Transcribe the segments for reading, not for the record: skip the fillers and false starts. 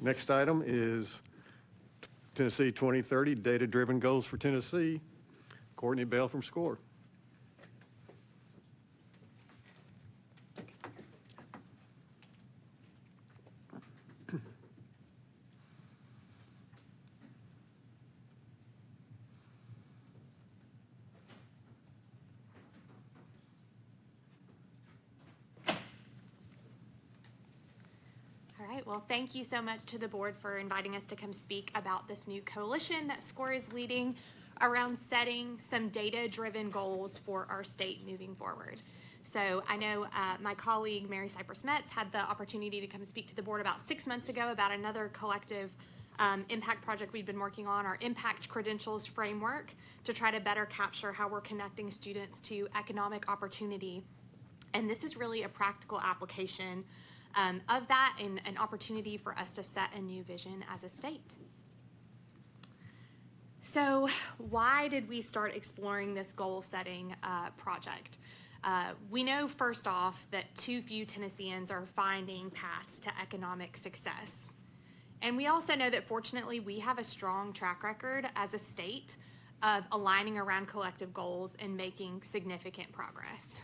Next item is Tennessee 2030 Data-Driven Goals for Tennessee. Courtney Bell from SCORE. Well, thank you so much to the board for inviting us to come speak about this new coalition that SCORE is leading around setting some data-driven goals for our state moving forward. So I know my colleague Mary Cypress Metz had the opportunity to come speak to the board about 6 months ago about another collective impact project we've been working on, our impact credentials framework, to try to better capture how we're connecting students to economic opportunity. And this is really a practical application of that, and an opportunity for us to set a new vision as a state. So why did we start exploring this goal setting project? We know first off that too few Tennesseans are finding paths to economic success. And we also know that fortunately we have a strong track record as a state of aligning around collective goals and making significant progress.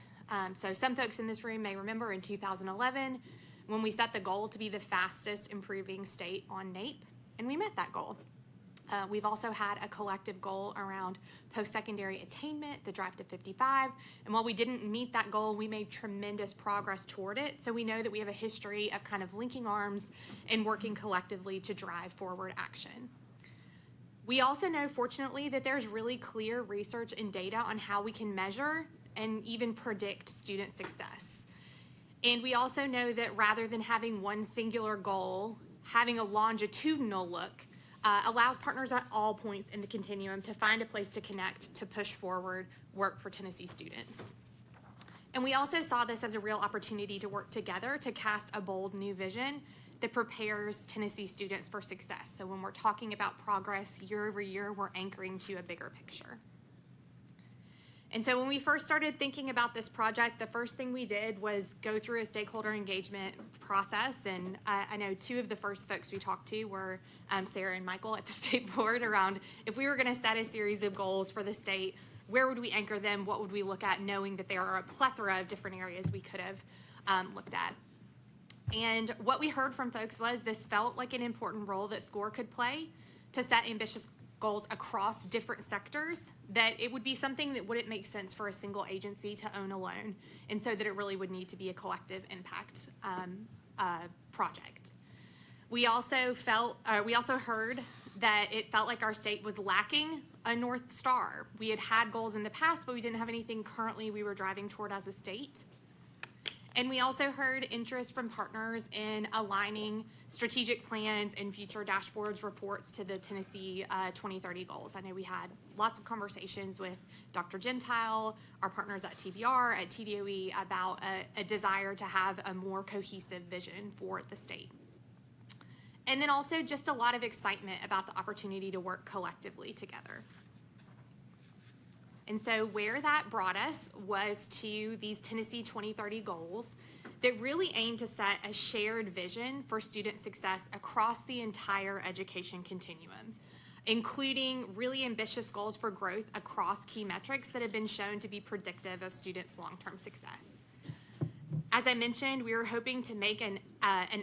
So some folks in this room may remember in 2011, when we set the goal to be the fastest improving state on NAEP, and we met that goal. We've also had a collective goal around post-secondary attainment, the drive to 55, and while we didn't meet that goal, we made tremendous progress toward it, so we know that we have a history of kind of linking arms and working collectively to drive forward action. We also know, fortunately, that there's really clear research and data on how we can measure and even predict student success. And we also know that rather than having one singular goal, having a longitudinal look allows partners at all points in the continuum to find a place to connect, to push forward work for Tennessee students. And we also saw this as a real opportunity to work together to cast a bold new vision that prepares Tennessee students for success. So when we're talking about progress year over year, we're anchoring to a bigger picture. And so when we first started thinking about this project, the first thing we did was go through a stakeholder engagement process. And I know two of the first folks we talked to were Sarah and Michael at the state board around if we were going to set a series of goals for the state, where would we anchor them? What would we look at, knowing that there are a plethora of different areas we could have looked at. And what we heard from folks was this felt like an important role that SCORE could play to set ambitious goals across different sectors, that it would be something that wouldn't make sense for a single agency to own alone, and so that it really would need to be a collective impact project. We also heard that it felt like our state was lacking a North Star. We had had goals in the past, but we didn't have anything currently we were driving toward as a state. And we also heard interest from partners in aligning strategic plans and future dashboards reports to the Tennessee 2030 goals. I know we had lots of conversations with Dr. Gentile, our partners at TBR, at TDOE, about a desire to have a more cohesive vision for the state. And then also just a lot of excitement about the opportunity to work collectively together. And so where that brought us was to these Tennessee 2030 goals that really aim to set a shared vision for student success across the entire education continuum, including really ambitious goals for growth across key metrics that have been shown to be predictive of students' long-term success. As I mentioned, we were hoping to make an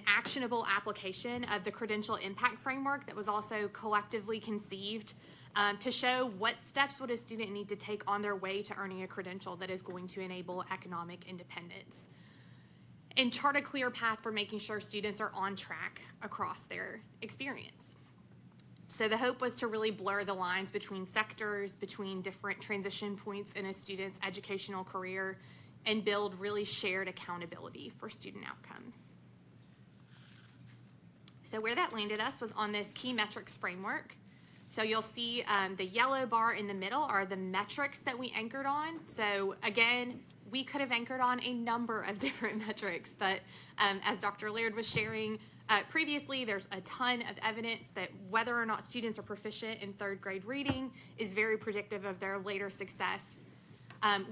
actionable application of the credential impact framework that was also collectively conceived to show what steps would a student need to take on their way to earning a credential that is going to enable economic independence, and chart a clear path for making sure students are on track across their experience. So the hope was to really blur the lines between sectors, between different transition points in a student's educational career, and build really shared accountability for student outcomes. So where that landed us was on this key metrics framework. So you'll see the yellow bar in the middle are the metrics that we anchored on. So again, we could have anchored on a number of different metrics, but as Dr. Laird was sharing previously, there's a ton of evidence that whether or not students are proficient in third grade reading is very predictive of their later success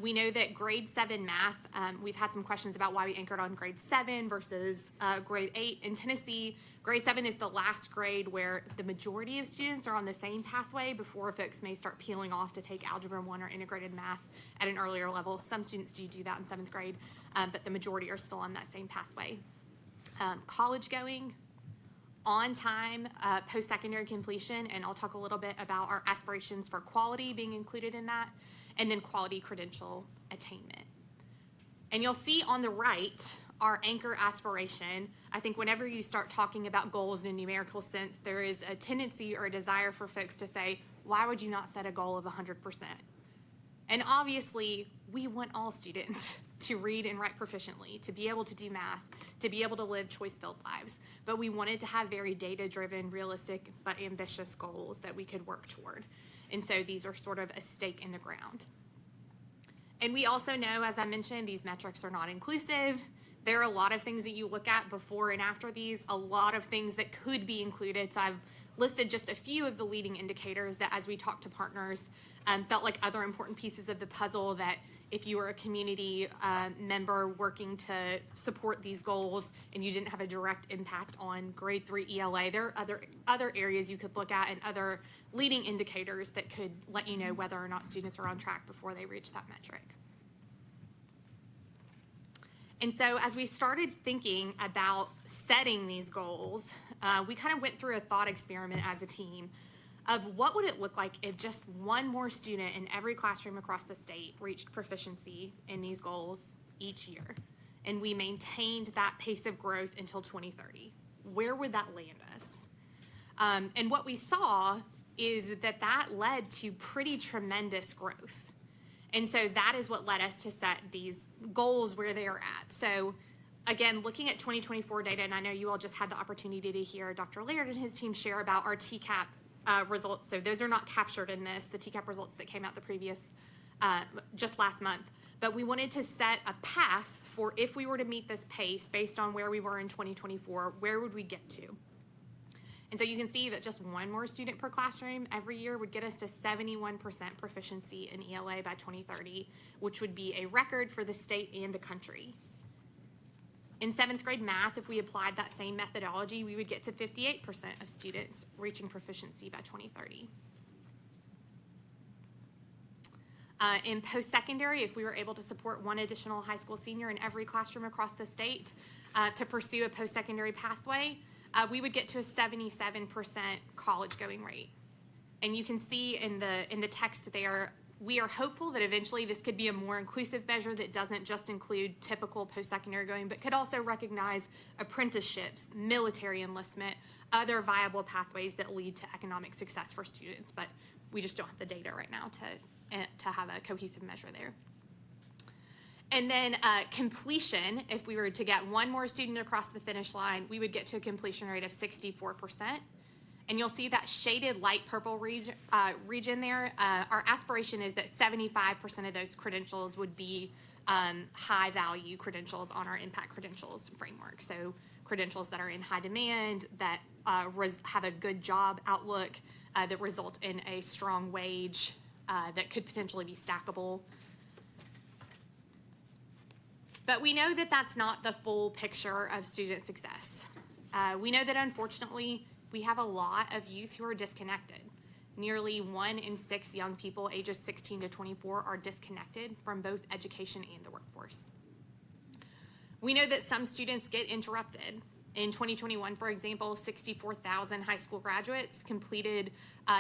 We know that grade 7 math, we've had some questions about why we anchored on grade 7 versus grade 8. In Tennessee, grade 7 is the last grade where the majority of students are on the same pathway before folks may start peeling off to take Algebra 1 or integrated math at an earlier level. Some students do that in 7th grade, but the majority are still on that same pathway. College going, on time, post-secondary completion, and I'll talk a little bit about our aspirations for quality being included in that, and then quality credential attainment. And you'll see on the right, our anchor aspiration. I think whenever you start talking about goals in a numerical sense, there is a tendency or a desire for folks to say, why would you not set a goal of 100%? And obviously, we want all students to read and write proficiently, to be able to do math, to be able to live choice-filled lives. But we wanted to have very data-driven, realistic, but ambitious goals that we could work toward. And so these are sort of a stake in the ground. And we also know, as I mentioned, these metrics are not inclusive. There are a lot of things that you look at before and after these, a lot of things that could be included. So I've listed just a few of the leading indicators that, as we talk to partners, felt like other important pieces of the puzzle that if you were a community member working to support these goals and you didn't have a direct impact on grade 3 ELA, there are other areas you could look at and other leading indicators that could let you know whether or not students are on track before they reach that metric. And so as we started thinking about setting these goals, we kind of went through a thought experiment as a team of what would it look like if just one more student in every classroom across the state reached proficiency in these goals each year, and we maintained that pace of growth until 2030. Where would that land us? And what we saw is that that led to pretty tremendous growth. And so that is what led us to set these goals where they are at. So again, looking at 2024 data, and I know you all just had the opportunity to hear Dr. Laird and his team share about our TCAP results. So those are not captured in this, the TCAP results that came out the previous, just last month. But we wanted to set a path for if we were to meet this pace based on where we were in 2024, where would we get to? And so you can see that just one more student per classroom every year would get us to 71% proficiency in ELA by 2030, which would be a record for the state and the country. In 7th grade math, if we applied that same methodology, we would get to 58% of students reaching proficiency by 2030. In post-secondary, if we were able to support one additional high school senior in every classroom across the state to pursue a post-secondary pathway, we would get to a 77% college going rate. And you can see in the text there, we are hopeful that eventually this could be a more inclusive measure that doesn't just include typical post-secondary going, but could also recognize apprenticeships, military enlistment, other viable pathways that lead to economic success for students. But we just don't have the data right now to have a cohesive measure there. And then completion, if we were to get one more student across the finish line, we would get to a completion rate of 64%. And you'll see that shaded light purple region there. Our aspiration is that 75% of those credentials would be high value credentials on our impact credentials framework. So credentials that are in high demand, that have a good job outlook, that result in a strong wage, that could potentially be stackable. But we know that that's not the full picture of student success. We know that unfortunately, we have a lot of youth who are disconnected. Nearly 1 in 6 young people ages 16 to 24 are disconnected from both education and the workforce. We know that some students get interrupted. In 2021, for example, 64,000 high school graduates completed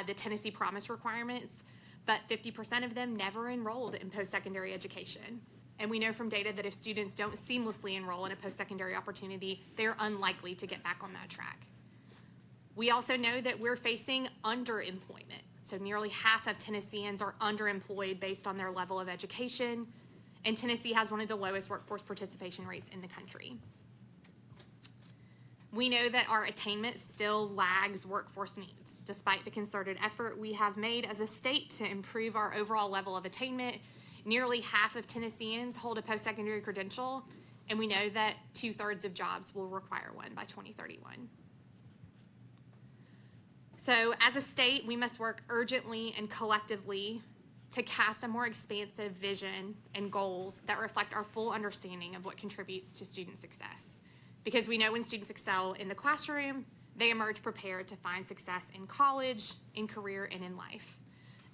the Tennessee Promise requirements, but 50% of them never enrolled in post-secondary education. And we know from data that if students don't seamlessly enroll in a post-secondary opportunity, they're unlikely to get back on that track. We also know that we're facing underemployment. So nearly half of Tennesseans are underemployed based on their level of education, and Tennessee has one of the lowest workforce participation rates in the country. We know that our attainment still lags workforce needs. Despite the concerted effort we have made as a state to improve our overall level of attainment, nearly half of Tennesseans hold a post-secondary credential, and we know that 2/3 of jobs will require one by 2031. So as a state, we must work urgently and collectively to cast a more expansive vision and goals that reflect our full understanding of what contributes to student success. Because we know when students excel in the classroom, they emerge prepared to find success in college, in career, and in life.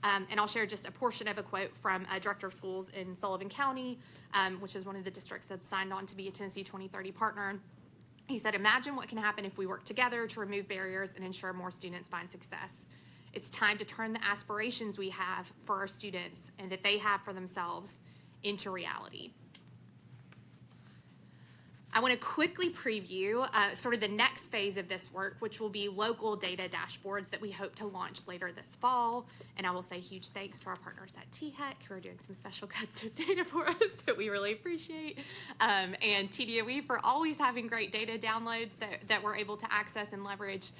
And I'll share just a portion of a quote from a director of schools in Sullivan County, which is one of the districts that signed on to be a Tennessee 2030 partner. He said, "Imagine what can happen if we work together to remove barriers and ensure more students find success. It's time to turn the aspirations we have for our students and that they have for themselves into reality." I want to quickly preview sort of the next phase of this work, which will be local data dashboards that we hope to launch later this fall. And I will say huge thanks to our partners at THEC who are doing some special cuts of data for us that we really appreciate. And TDOE for always having great data downloads that we're able to access and leverage.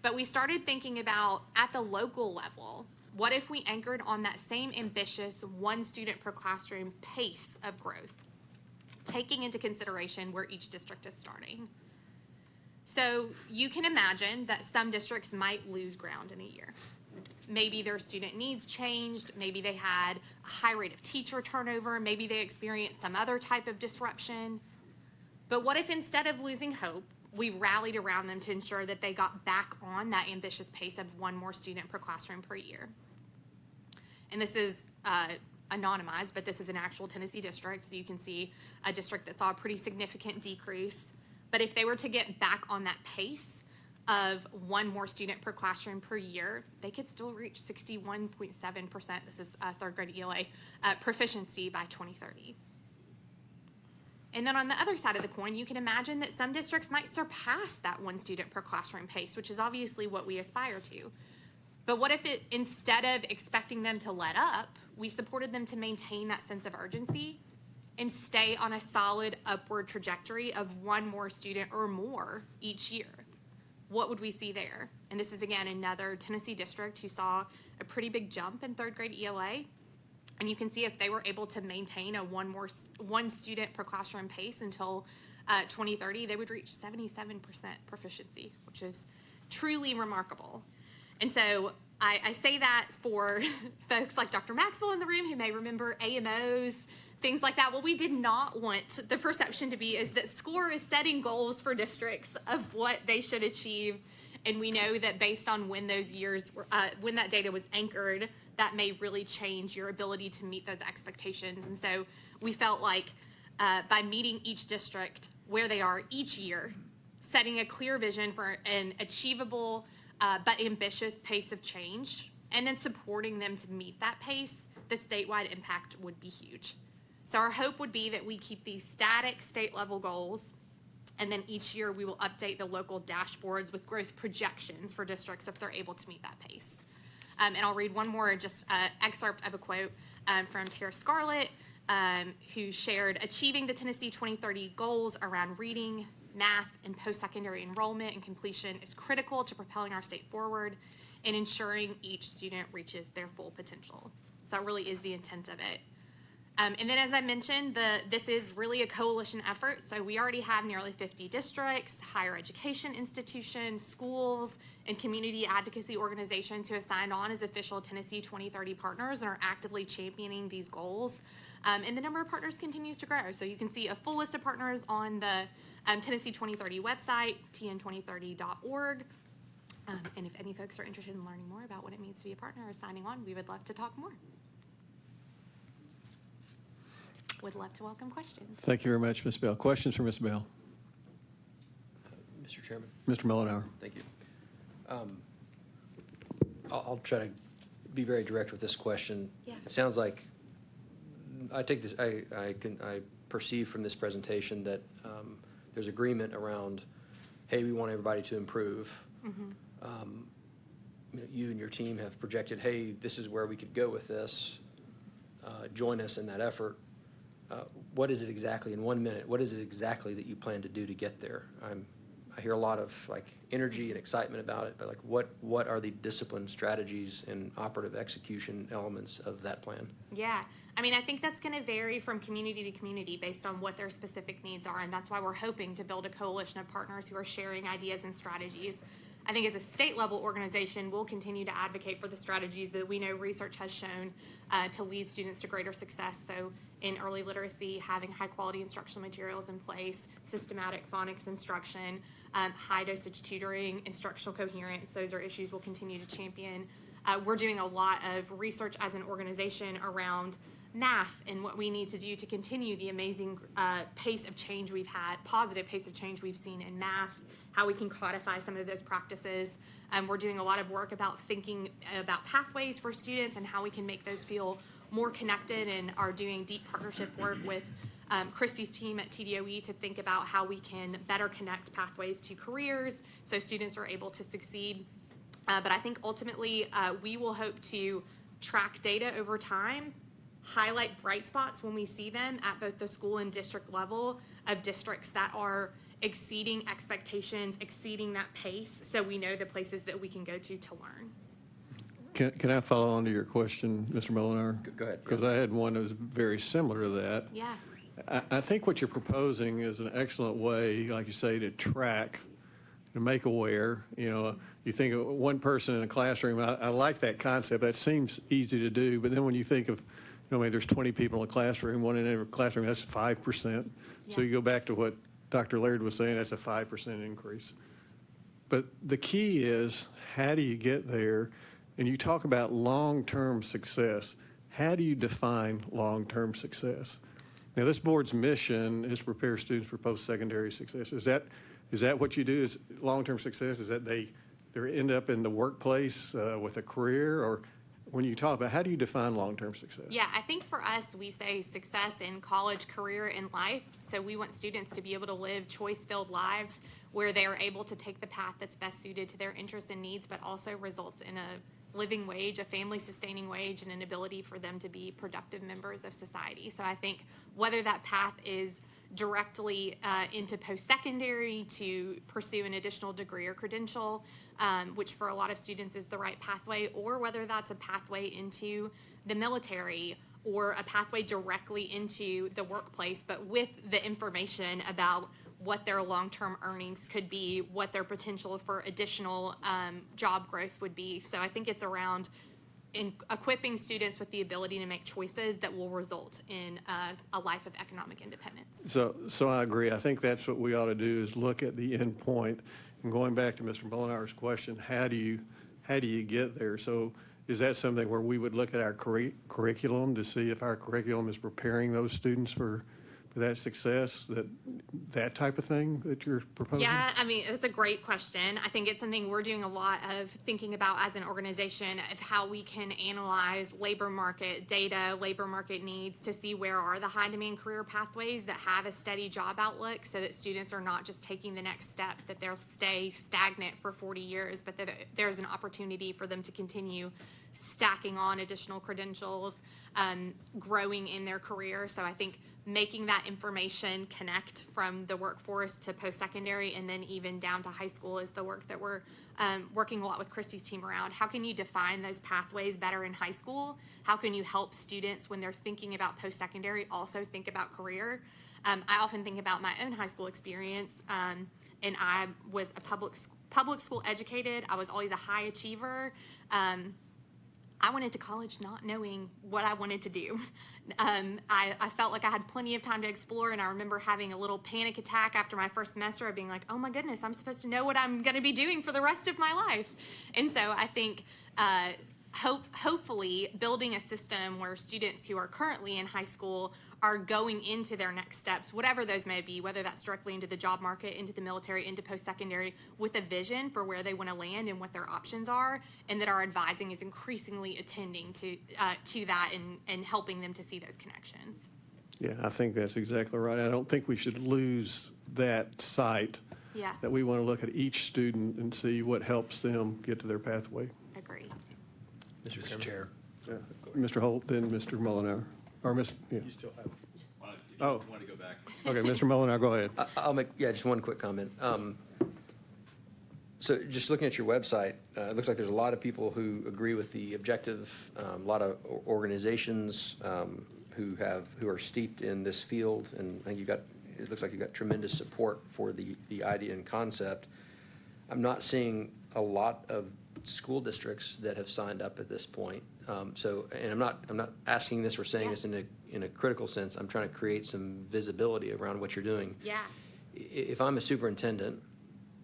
But we started thinking about at the local level, what if we anchored on that same ambitious one student per classroom pace of growth, taking into consideration where each district is starting. So you can imagine that some districts might lose ground in a year. Maybe their student needs changed, maybe they had a high rate of teacher turnover, maybe they experienced some other type of disruption. But what if instead of losing hope, we rallied around them to ensure that they got back on that ambitious pace of one more student per classroom per year? And this is anonymized, but this is an actual Tennessee district, so you can see a district that saw a pretty significant decrease. But if they were to get back on that pace of one more student per classroom per year, they could still reach 61.7%, this is third grade ELA, proficiency by 2030. And then on the other side of the coin, you can imagine that some districts might surpass that one student per classroom pace, which is obviously what we aspire to. But what if instead of expecting them to let up, we supported them to maintain that sense of urgency and stay on a solid upward trajectory of one more student or more each year? What would we see there? And this is, again, another Tennessee district who saw a pretty big jump in third grade ELA. And you can see if they were able to maintain a one student per classroom pace until 2030, they would reach 77% proficiency, which is truly remarkable. And so I say that for folks like Dr. Maxwell in the room who may remember AMOs, things like that. What we did not want the perception to be is that SCORE is setting goals for districts of what they should achieve. And we know that based on when those years were, when that data was anchored, that may really change your ability to meet those expectations. And so we felt like by meeting each district where they are each year, setting a clear vision for an achievable but ambitious pace of change, and then supporting them to meet that pace, the statewide impact would be huge. So our hope would be that we keep these static state level goals, and then each year we will update the local dashboards with growth projections for districts if they're able to meet that pace. And I'll read one more just excerpt of a quote from Tara Scarlett, who shared, "Achieving the Tennessee 2030 goals around reading, math, and post-secondary enrollment and completion is critical to propelling our state forward and ensuring each student reaches their full potential." So that really is the intent of it. And then, as I mentioned, this is really a coalition effort. So we already have nearly 50 districts, higher education institutions, schools, and community advocacy organizations who have signed on as official Tennessee 2030 partners and are actively championing these goals. And the number of partners continues to grow. So you can see a full list of partners on the Tennessee 2030 website, TN2030.org. And if any folks are interested in learning more about what it means to be a partner or signing on, we would love to talk more. Would love to welcome questions. Thank you very much, Ms. Bell. Questions for Ms. Bell? Mr. Chairman. Mr. Mullenhour. Thank you. I'll try to be very direct with this question. Yeah. It sounds like I take this. I perceive from this presentation that there's agreement around, hey, we want everybody to improve. Mm-hmm. You and your team have projected, hey, this is where we could go with this. Join us in that effort. What is it exactly, in 1 minute, what is it exactly that you plan to do to get there? I hear a lot of like energy and excitement about it, but like what are the discipline strategies and operative execution elements of that plan? Yeah, I mean, I think that's going to vary from community to community based on what their specific needs are, and that's why we're hoping to build a coalition of partners who are sharing ideas and strategies. I think as a state level organization, we'll continue to advocate for the strategies that we know research has shown to lead students to greater success. So in early literacy, having high quality instructional materials in place, systematic phonics instruction, high dosage tutoring, instructional coherence, those are issues we'll continue to champion. We're doing a lot of research as an organization around math and what we need to do to continue the amazing pace of change we've had, positive pace of change we've seen in math, how we can codify some of those practices. We're doing a lot of work about thinking about pathways for students and how we can make those feel more connected, and are doing deep partnership work with Christy's team at TDOE to think about how we can better connect pathways to careers so students are able to succeed. But I think ultimately we will hope to track data over time, highlight bright spots when we see them at both the school and district level of districts that are exceeding expectations, exceeding that pace, so we know the places that we can go to learn. Can I follow on to your question, Mr. Molinar? Go ahead. Because I had one that was very similar to that. Yeah. I think what you're proposing is an excellent way, like you say, to track, to make aware. You know, you think of one person in a classroom, I like that concept. That seems easy to do, but then when you think of, maybe there's 20 people in a classroom, one in every classroom, that's 5%. So Yeah. you go back to what Dr. Laird was saying, that's a 5% increase. But the key is, how do you get there? And you talk about long-term success. How do you define long-term success? Now, this board's mission is prepare students for post-secondary success. Is that what you do, is long-term success? Is that they end up in the workplace with a career? Or when you talk about, how do you define long-term success? Yeah, I think for us, we say success in college, career, and life. So we want students to be able to live choice-filled lives where they are able to take the path that's best suited to their interests and needs, but also results in a living wage, a family-sustaining wage, and an ability for them to be productive members of society. So I think whether that path is directly into post-secondary to pursue an additional degree or credential, which for a lot of students is the right pathway, or whether that's a pathway into the military or a pathway directly into the workplace, but with the information about what their long-term earnings could be, what their potential for additional job growth would be. So I think it's around equipping students with the ability to make choices that will result in a life of economic independence. So I agree. I think that's what we ought to do, is look at the end point. And going back to Mr. Molinar's question, how do you get there? So is that something where we would look at our curriculum to see if our curriculum is preparing those students for that success, that type of thing that you're proposing? Yeah, I mean, it's a great question. I think it's something we're doing a lot of thinking about as an organization, of how we can analyze labor market data, labor market needs, to see where are the high demand career pathways that have a steady job outlook, so that students are not just taking the next step, that they'll stay stagnant for 40 years, but that there's an opportunity for them to continue stacking on additional credentials, growing in their career. So I think making that information connect from the workforce to post-secondary and then even down to high school is the work that we're working a lot with Christy's team around. How can you define those pathways better in high school? How can you help students, when they're thinking about post-secondary, also think about career? I often think about my own high school experience, and I was a public school educated. I was always a high achiever. I went into college not knowing what I wanted to do. I felt like I had plenty of time to explore, and I remember having a little panic attack after my first semester of being like, oh my goodness, I'm supposed to know what I'm going to be doing for the rest of my life. And so I think hopefully building a system where students who are currently in high school are going into their next steps, whatever those may be, whether that's directly into the job market, into the military, into post-secondary, with a vision for where they want to land and what their options are, and that our advising is increasingly attending to that and helping them to see those connections. Yeah, I think that's exactly right. I don't think we should lose that sight. Yeah. That we want to look at each student and see what helps them get to their pathway. Agree. Mr. Chair. Yeah. Mr. Holt, then Mr. Molinar. Or Mr. Yeah. You still have, if Oh. you want to go back. Okay, Mr. Molinar, go ahead. I'll make, just one quick comment. So just looking at your website, it looks like there's a lot of people who agree with the objective, a lot of organizations who are steeped in this field, and I think it looks like you've got tremendous support for the idea and concept. I'm not seeing a lot of school districts that have signed up at this point. And I'm not asking this or saying this in a critical sense. I'm trying to create some visibility around what you're doing. Yeah. If I'm a superintendent,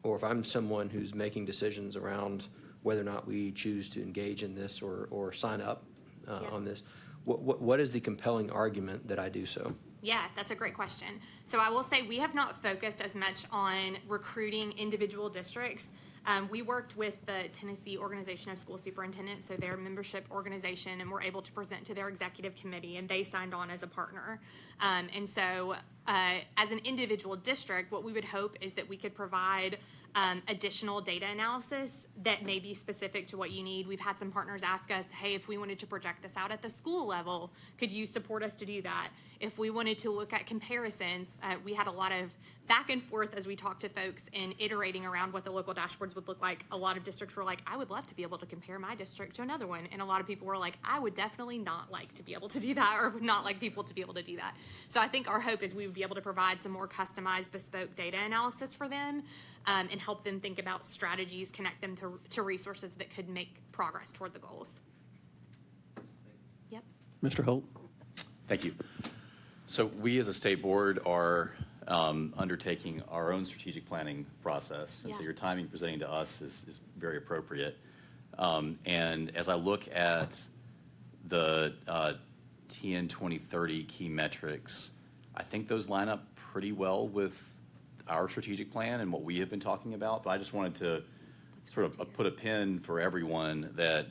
or if I'm someone who's making decisions around whether or not we choose to engage in this or sign up on this, what is the compelling argument that I do so? Yeah, that's a great question. So I will say we have not focused as much on recruiting individual districts. We worked with the Tennessee Organization of School Superintendents, so their membership organization, and were able to present to their executive committee, and they signed on as a partner. And so as an individual district, what we would hope is that we could provide additional data analysis that may be specific to what you need. We've had some partners ask us, hey, if we wanted to project this out at the school level, could you support us to do that? If we wanted to look at comparisons, we had a lot of back and forth as we talked to folks and iterating around what the local dashboards would look like. A lot of districts were like, I would love to be able to compare my district to another one. And a lot of people were like, I would definitely not like to be able to do that, or would not like people to be able to do that. So I think our hope is we would be able to provide some more customized, bespoke data analysis for them, and help them think about strategies, connect them to resources that could make progress toward the goals. Yep. Mr. Holt? Thank you. So we as a state board are undertaking our own strategic planning process. And so your timing presenting to us is very appropriate. And as I look at the TN2030 key metrics, I think those line up pretty well with our strategic plan and what we have been talking about. But I just wanted to sort of put a pin for everyone that,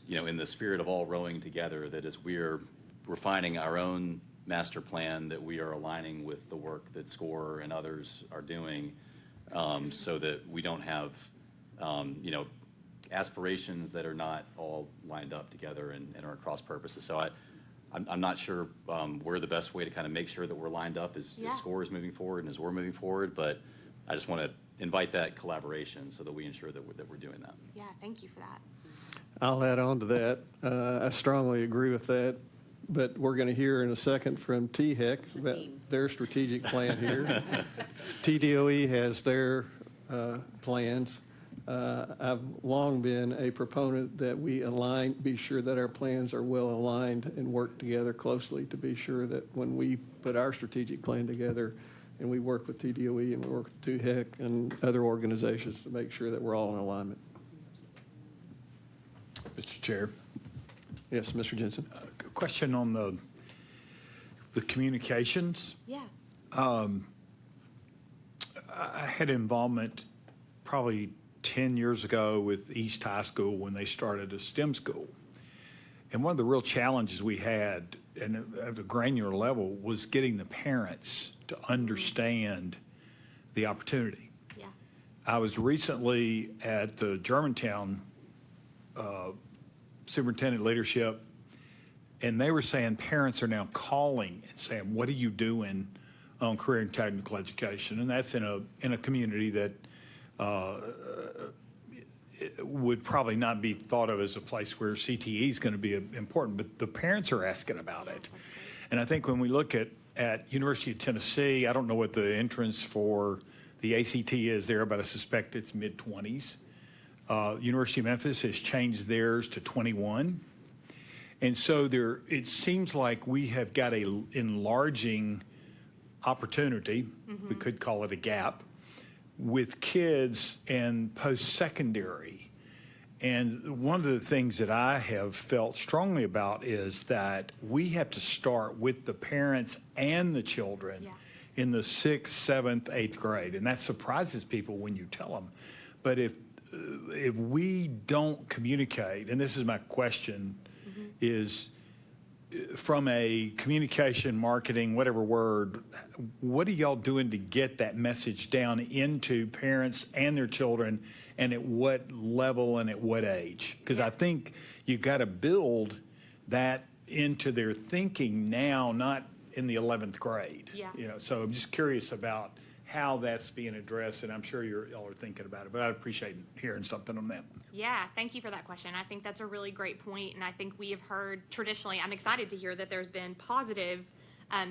in the spirit of all rowing together, that as we're refining our own master plan, that we are aligning with the work that SCORE and others are doing, so that we don't have, aspirations that are not all lined up together and are across purposes. So I'm not sure where the best way to kind of make sure that we're lined up as SCORE is moving forward and as we're moving forward, but I just want to invite that collaboration so that we ensure that we're doing that. Yeah, thank you for that. I'll add on to that. I strongly agree with that, but we're going to hear in a second from THEC about their strategic plan here. TDOE has their plans. I've long been a proponent that we be sure that our plans are well aligned and work together closely to be sure that when we put our strategic plan together and we work with TDOE and we work with THEC and other organizations to make sure that we're all in alignment. Mr. Chair. Yes, Mr. Jensen. Question on the communications. Yeah. I had involvement probably 10 years ago with East High School when they started a STEM school. And one of the real challenges we had, and at a granular level, was getting the parents to understand the opportunity. Yeah. I was recently at the Germantown superintendent leadership, and they were saying parents are now calling and saying, what are you doing on career and technical education? And that's in a community that would probably not be thought of as a place where CTE is going to be important, but the parents are asking about it. And I think when we look at University of Tennessee, I don't know what the entrance for the ACT is there, but I suspect it's mid-20s. University of Memphis has changed theirs to 21. And so it seems like we have got a enlarging opportunity, we could call it a gap, with kids and post-secondary. And one of the things that I have felt strongly about is that we have to start with the parents and the children in the 6th, 7th, 8th grade. And that surprises people when you tell them. But if we don't communicate, and this is my question, is from a communication, marketing, whatever word, what are y'all doing to get that message down into parents and their children, and at what level and at what age? Because I think you've got to build that into their thinking now, not in the 11th grade. Yeah. So I'm just curious about how that's being addressed, and I'm sure y'all are thinking about it, but I'd appreciate hearing something on that. Yeah, thank you for that question. I think that's a really great point, and I think we have heard traditionally, I'm excited to hear that there's been positive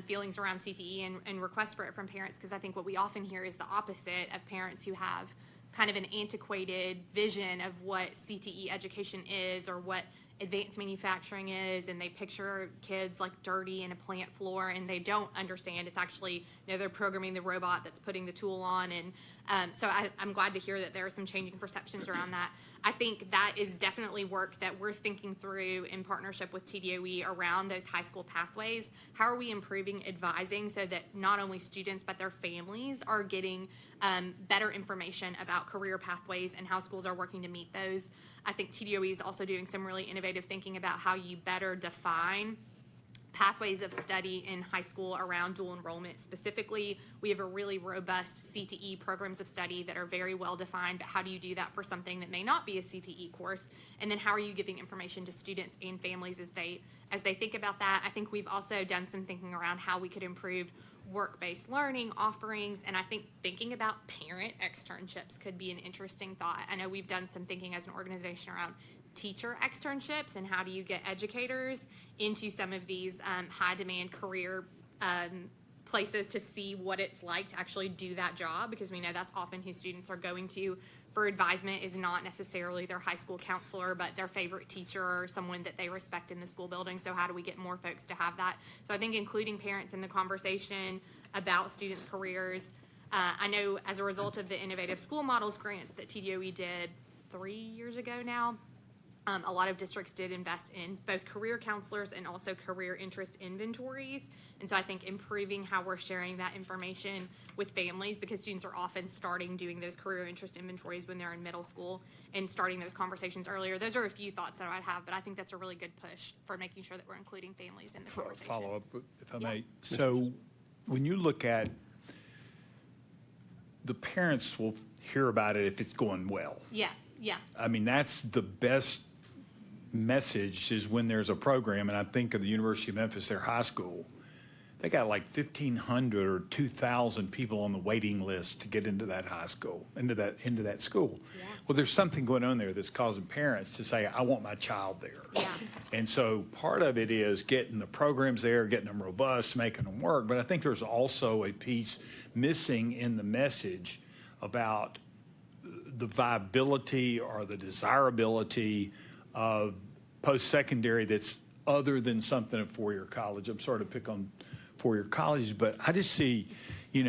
feelings around CTE and requests for it from parents, because I think what we often hear is the opposite of parents who have kind of an antiquated vision of what CTE education is or what advanced manufacturing is, and they picture kids like dirty in a plant floor, and they don't understand it's actually, they're programming the robot that's putting the tool on. And so I'm glad to hear that there are some changing perceptions around that. I think that is definitely work that we're thinking through in partnership with TDOE around those high school pathways. How are we improving advising so that not only students but their families are getting better information about career pathways and how schools are working to meet those? I think TDOE is also doing some really innovative thinking about how you better define pathways of study in high school around dual enrollment. Specifically, we have a really robust CTE programs of study that are very well defined, but how do you do that for something that may not be a CTE course? And then how are you giving information to students and families as they think about that? I think we've also done some thinking around how we could improve work-based learning offerings, and I think thinking about parent externships could be an interesting thought. I know we've done some thinking as an organization around teacher externships and how do you get educators into some of these high-demand career places to see what it's like to actually do that job, because we know that's often who students are going to for advisement is not necessarily their high school counselor, but their favorite teacher or someone that they respect in the school building. So how do we get more folks to have that? So I think including parents in the conversation about students' careers. I know as a result of the Innovative School Models grants that TDOE did 3 years ago now, a lot of districts did invest in both career counselors and also career interest inventories. And so I think improving how we're sharing that information with families, because students are often starting doing those career interest inventories when they're in middle school and starting those conversations earlier. Those are a few thoughts that I'd have, but I think that's a really good push for making sure that we're including families in the conversation. Follow up, if I may. So when you look at, the parents will hear about it if it's going well. Yeah. I mean, that's the best message is when there's a program, and I think of the University of Memphis, their high school, they got like 1,500 or 2,000 people on the waiting list to get into that high school, into that school. Yeah. Well, there's something going on there that's causing parents to say, I want my child there. Yeah. And so part of it is getting the programs there, getting them robust, making them work. But I think there's also a piece missing in the message about the viability or the desirability of post-secondary that's other than something at four-year college. I'm sorry to pick on four-year colleges, but I just see, one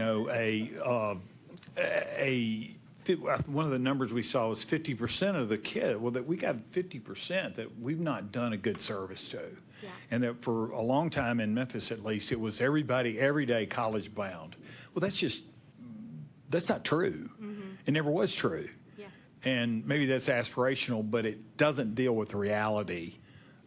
of the numbers we saw was 50% of the kids, well, that we got 50% that we've not done a good service to. Yeah. And that for a long time in Memphis, at least, it was everybody, every day college bound. Well, that's not true. Mm-hmm. It never was true. Yeah. And maybe that's aspirational, but it doesn't deal with the reality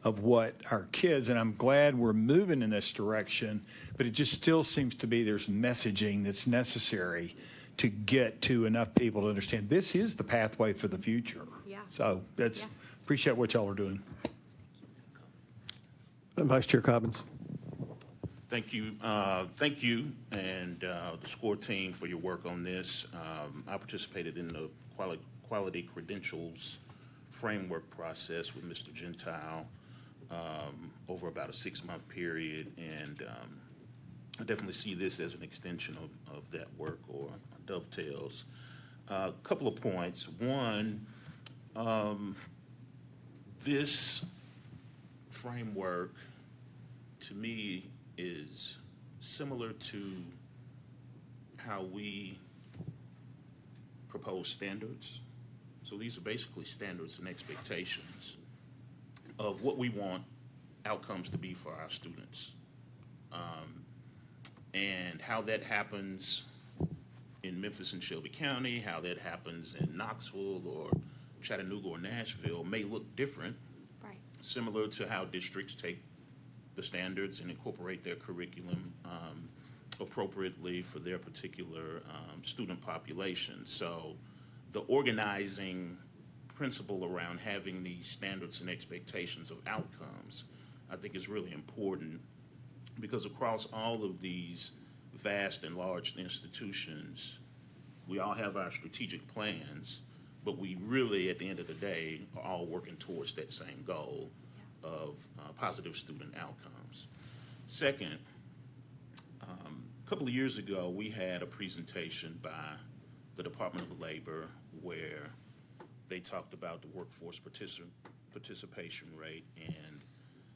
of what our kids, and I'm glad we're moving in this direction, but it just still seems to be there's messaging that's necessary to get to enough people to understand this is the pathway for the future. Yeah. So appreciate what y'all are doing. Vice Chair Cobbins. Thank you, and the SCORE team for your work on this. I participated in the quality credentials framework process with Mr. Gentile over about a 6-month period, and I definitely see this as an extension of that work, or dovetails. A couple of points. One, this framework, to me, is similar to how we propose standards. So these are basically standards and expectations of what we want outcomes to be for our students. And how that happens in Memphis and Shelby County, how that happens in Knoxville or Chattanooga or Nashville may look different, Right. similar to how districts take the standards and incorporate their curriculum appropriately for their particular student population. So the organizing principle around having these standards and expectations of outcomes, I think, is really important, because across all of these vast and large institutions, we all have our strategic plans, but we really, at the end of the day, are all working towards that same goal of positive student outcomes. Second, a couple of years ago, we had a presentation by the Department of Labor, where they talked about the workforce participation rate, and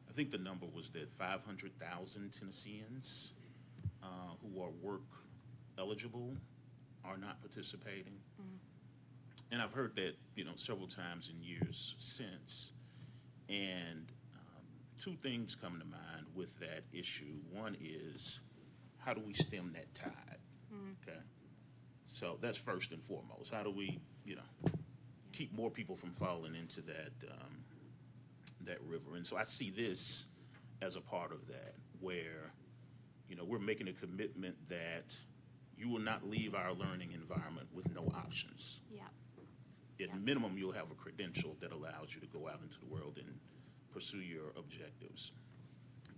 I think the number was that 500,000 Tennesseans who are work eligible are not participating. And I've heard that, several times in years since. And two things come to mind with that issue. One is, how do we stem that tide? Okay. So that's first and foremost. How do we, keep more people from falling into that river? And so I see this as a part of that, where, we're making a commitment that you will not leave our learning environment with no options. Yeah. At minimum, you'll have a credential that allows you to go out into the world and pursue your objectives.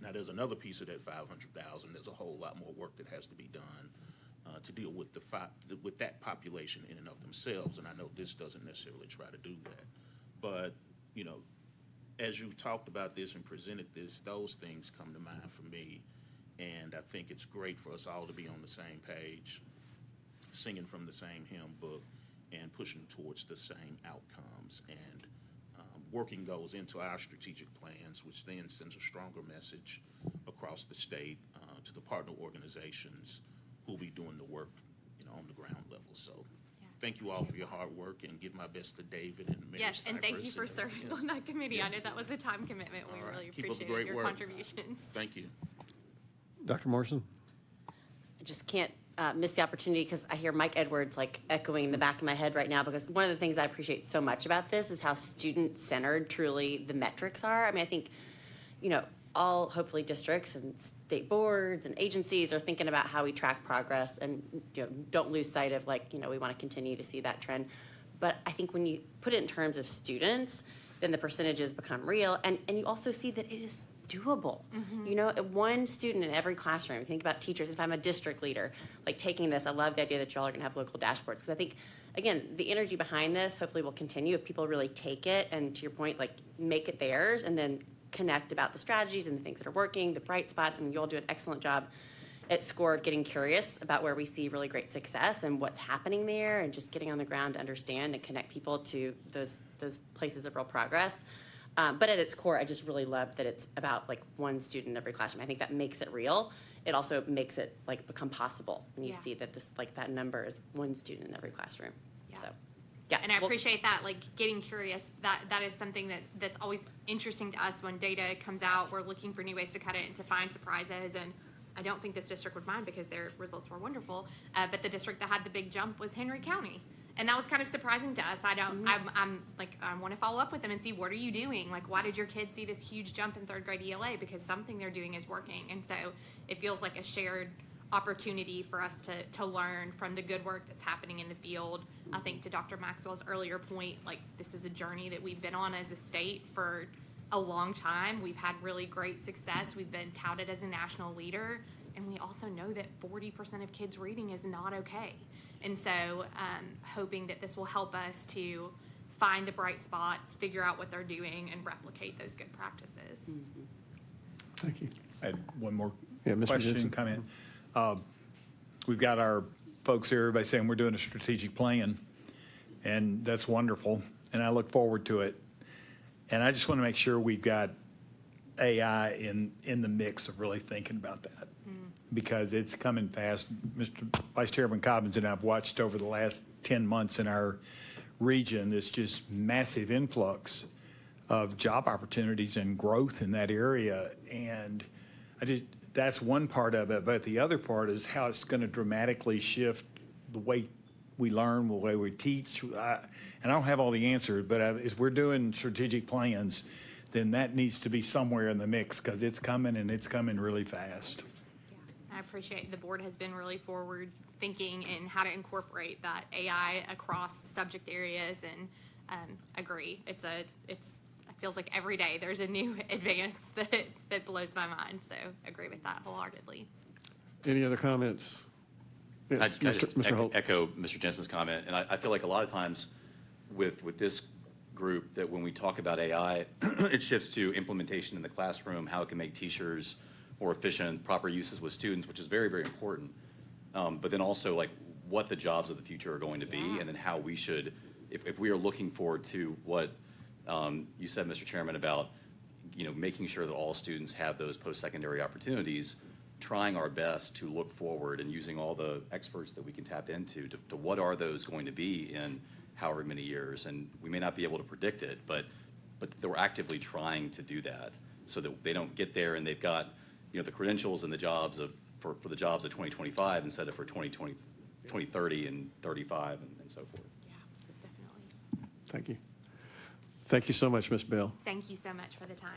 Now, there's another piece of that 500,000. There's a whole lot more work that has to be done to deal with with that population in and of themselves. And I know this doesn't necessarily try to do that. But, as you've talked about this and presented this, those things come to mind for me. And I think it's great for us all to be on the same page, singing from the same hymn book, and pushing towards the same outcomes, and working those into our strategic plans, which then sends a stronger message across the state to the partner organizations who will be doing the work, on the ground level. So thank you all for your hard work, and give my best to David and Mary Yes, and thank you Cypress for serving yes. on that committee. I know that was a time commitment. We All right. really Keep up the appreciate great your work. contributions. Thank you. Dr. Morrison? I just can't miss the opportunity, because I hear Mike Edwards echoing in the back of my head right now, because one of the things I appreciate so much about this is how student-centered truly the metrics are. I mean, I think, all hopefully districts and state boards and agencies are thinking about how we track progress, and don't lose sight of we want to continue to see that trend. But I think when you put it in terms of students, then the percentages become real, and you also see that it is doable. One student in every classroom. Think about teachers. If I'm a district leader, taking this, I love the idea that y'all are going to have local dashboards, because I think, again, the energy behind this hopefully will continue if people really take it and, to your point, make it theirs, and then connect about the strategies and the things that are working, the bright spots. I mean, you all do an excellent job at SCORE of getting curious about where we see really great success and what's happening there, and just getting on the ground to understand and connect people to those places of real progress. But at its core, I just really love that it's about one student in every classroom. I think that makes it real. It also makes it become possible when you see that this that number is one student in every classroom. Yeah. So, yeah. And I appreciate that, getting curious. That is something that's always interesting to us when data comes out. We're looking for new ways to cut it and to find surprises. And I don't think this district would mind, because their results were wonderful. But the district that had the big jump was Henry County. And that was kind of surprising to us. I want to follow up with them and see, what are you doing? Why did your kids see this huge jump in third grade ELA? Because something they're doing is working. And so it feels like a shared opportunity for us to learn from the good work that's happening in the field. I think to Dr. Maxwell's earlier point, this is a journey that we've been on as a state for a long time. We've had really great success. We've been touted as a national leader. And we also know that 40% of kids reading is not okay. And so hoping that this will help us to find the bright spots, figure out what they're doing, and replicate those good practices. Thank you. I had one more Mr. question, Jensen. comment. We've got our folks here, everybody saying we're doing a strategic plan, and that's wonderful, and I look forward to it. And I just want to make sure we've got AI in the mix of really thinking about that, because it's coming fast. Mr. Vice Chairman Cobbins and I have watched over the last 10 months in our region this just massive influx of job opportunities and growth in that area. And that's one part of it, but the other part is how it's going to dramatically shift the way we learn, the way we teach. And I don't have all the answers, but as we're doing strategic plans, then that needs to be somewhere in the mix, because it's coming, and it's coming really fast. I appreciate the board has been really forward thinking in how to incorporate that AI across subject areas, and agree. It feels like every day there's a new advance that blows my mind. So agree with that wholeheartedly. Any other comments? Yes, Can I just Mr. Holt. echo Mr. Jensen's comment? And I feel like a lot of times with this group, that when we talk about AI, it shifts to implementation in the classroom, how it can make teachers more efficient, proper uses with students, which is very, very important. But then also, what the jobs of the future are going to be, Yeah. and then how we should, if we are looking forward to what you said, Mr. Chairman, about, making sure that all students have those post-secondary opportunities, trying our best to look forward and using all the experts that we can tap into to what are those going to be in however many years. And we may not be able to predict it, but we're actively trying to do that so that they don't get there and they've got, the credentials and the jobs for the jobs of 2025 instead of for 2030 and 35 and so forth. Yeah, definitely. Thank you. Thank you so much, Ms. Bell. Thank you so much for the time.